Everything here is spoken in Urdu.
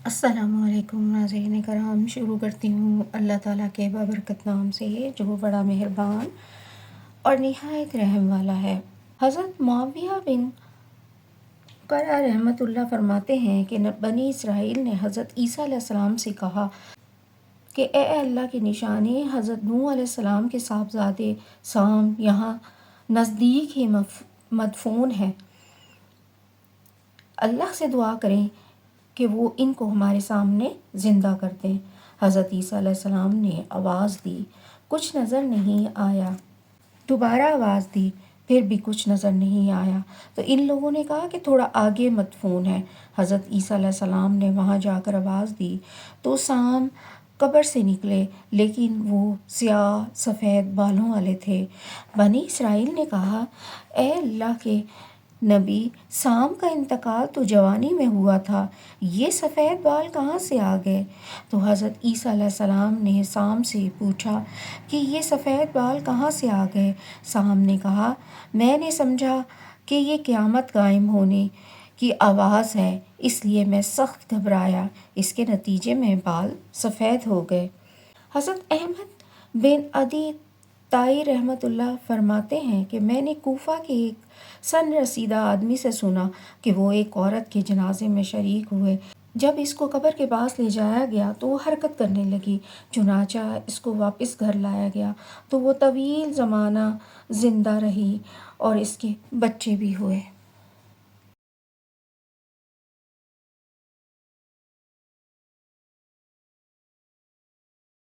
السلام علیکم ناظرین کرام، شروع کرتی ہوں اللہ تعالیٰ کے بابرکت نام سے جو بڑا مہربان اور نہایت رحم والا ہے۔ حضرت معاویہ بن قرہ رحمۃ اللہ فرماتے ہیں کہ بنی اسرائیل نے حضرت عیسیٰ علیہ السلام سے کہا کہ اے اللہ کی نشانی، حضرت نوح علیہ السلام کے صاحبزادے سام یہاں نزدیک ہی مدفون ہیں، اللہ سے دعا کریں کہ وہ ان کو ہمارے سامنے زندہ کر دیں۔ حضرت عیسیٰ علیہ السلام نے آواز دی، کچھ نظر نہیں آیا۔ دوبارہ آواز دی، پھر بھی کچھ نظر نہیں آیا تو ان لوگوں نے کہا کہ تھوڑا آگے مدفون ہے۔ حضرت عیسیٰ علیہ السلام نے وہاں جا کر آواز دی تو سام قبر سے نکلے، لیکن وہ سیاہ سفید بالوں والے تھے۔ بنی اسرائیل نے کہا، اے اللہ کے نبی، سام کا انتقال تو جوانی میں ہوا تھا، یہ سفید بال کہاں سے آ گئے؟ تو حضرت عیسیٰ علیہ السلام نے سام سے پوچھا کہ یہ سفید بال کہاں سے آ گئے؟ سام نے کہا، میں نے سمجھا کہ یہ قیامت قائم ہونے کی آواز ہے، اس لیے میں سخت گھبرایا، اس کے نتیجے میں بال سفید ہو گئے۔ حضرت احمد بن عدی طائی رحمۃ اللہ فرماتے ہیں کہ میں نے کوفہ کے ایک سن رسیدہ آدمی سے سنا کہ وہ ایک عورت کے جنازے میں شریک ہوئے۔ جب اس کو قبر کے پاس لے جایا گیا تو وہ حرکت کرنے لگی، چنانچہ اس کو واپس گھر لایا گیا تو وہ طویل زمانہ زندہ رہی اور اس کے بچے بھی ہوئے۔